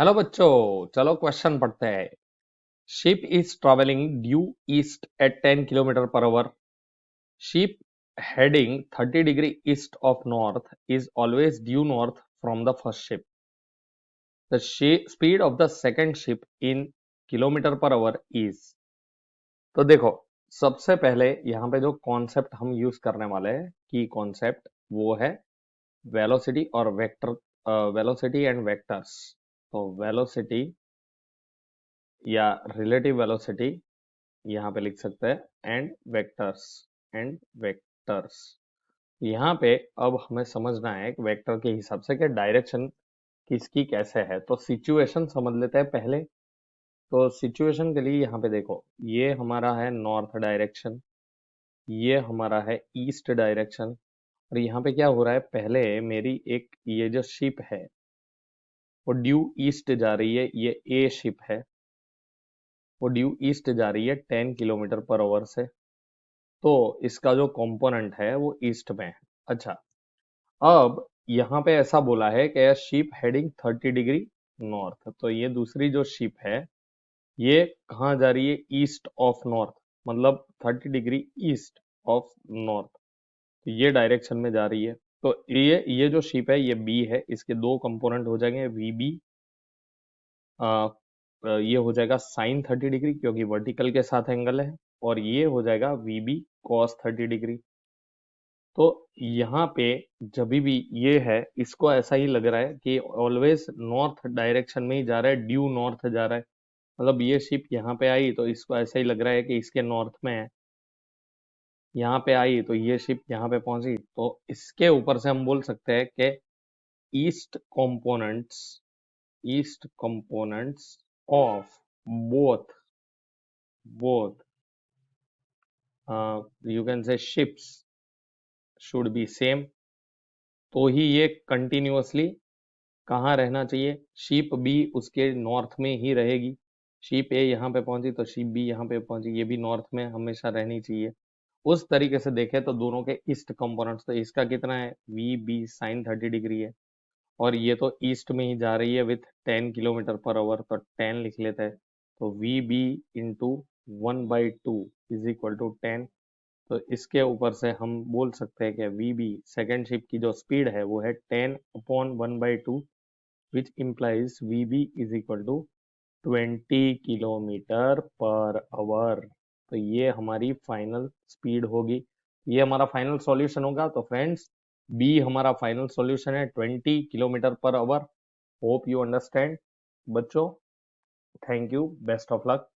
Hello बच्चों, चलो question पढ़ते हैं। Ship is travelling due east eight 10 kilometre per our. Ship heading 30 degree east of north is always due north from the first ship. The speed of the second ship in kilometre per our is. तो देखो, सबसे पहले यहाँ पे जो concept हम use करने वाले हैं की कॉन्सेप्ट वो है वेलोसिटी और वेक्टर. Velocity and vectors. तो वेलोसिटी या रिलेटिव वेलोसिटी यहाँ पे लिख सकते हैं एंड वेक्टर्स. यहाँ पे अब हमें समझना है कि वेक्टर के हिसाब से कि डायरेक्शन किसकी कैसे है. तो सिचुएशन समझ लेते हैं पहले. तो सिचुएशन के लिए यहाँ पे देखो, ये हमारा है नॉर्थ डायरेक्शन, ये हमारा है ईस्ट डायरेक्शन. और यहाँ पे क्या हो रहा है, पहले मेरी एक ये जो शिप है वो ड्यू ईस्ट जा रही है. ये ए शिप है, वो ड्यू ईस्ट जा रही है 10 किलोमीटर पर आवर से. तो इसका जो कंपोनेंट है वो ईस्ट में है. अच्छा, अब यहाँ पे ऐसा बोला है कि शिप हेडिंग 30 डिग्री नॉर्थ. तो ये दूसरी जो शिप है ये कहाँ जा रही है, ईस्ट ऑफ नॉर्थ, मतलब 30 डिग्री ईस्ट ऑफ नॉर्थ. तो ये डायरेक्शन में जा रही है. तो ये जो शिप है ये बी है, इसके दो कंपोनेंट हो जाएंगे वी बी. ये हो जाएगा साइन 30 डिग्री क्योंकि वर्टिकल के साथ एंगल है, और ये हो जाएगा वी बी कॉस 30 डिग्री. तो यहाँ पे जब भी ये है, इसको ऐसा ही लग रहा है कि ऑलवेज नॉर्थ डायरेक्शन में ही जा रहा है, ड्यू नॉर्थ जा रहा है. मतलब ये शिप यहाँ पे आई तो इसको ऐसा ही लग रहा है कि इसके नॉर्थ में है. यहाँ पे आई तो ये शिप यहाँ पे पहुंची, तो इसके ऊपर से हम बोल सकते हैं कि east components east components of both both you can say ships should be same. तो ही ये कंटिन्यूअसली कहाँ रहना चाहिए, शीप बी उसके नॉर्थ में ही रहेगी. शीप ए यहाँ पे पहुंची तो शीप बी यहाँ पे पहुंची, ये भी नॉर्थ में हमेशा रहनी चाहिए. उस तरीके से देखें तो दोनों के ईस्ट कंपोनेंट्स, तो इसका कितना है, वी बी साइन 30 डिग्री है, और ये तो ईस्ट में ही जा रही है विथ 10 किलोमीटर पर आवर, तो 10 लिख लेते हैं. तो V B into 1/2 is equal to 10. तो इसके ऊपर से हम बोल सकते हैं कि वी बी सेकेंड शिप की जो स्पीड है वो है 10/1/2, which implies VB is equal to 20 kilometer per our. तो ये हमारी फाइनल स्पीड होगी, ये हमारा फाइनल सॉल्यूशन होगा. तो फ्रेंड्स, बी हमारा फाइनल सॉल्यूशन है 20 kilometer per hour. Hope you understand बच्चों. Thank you, best of luck.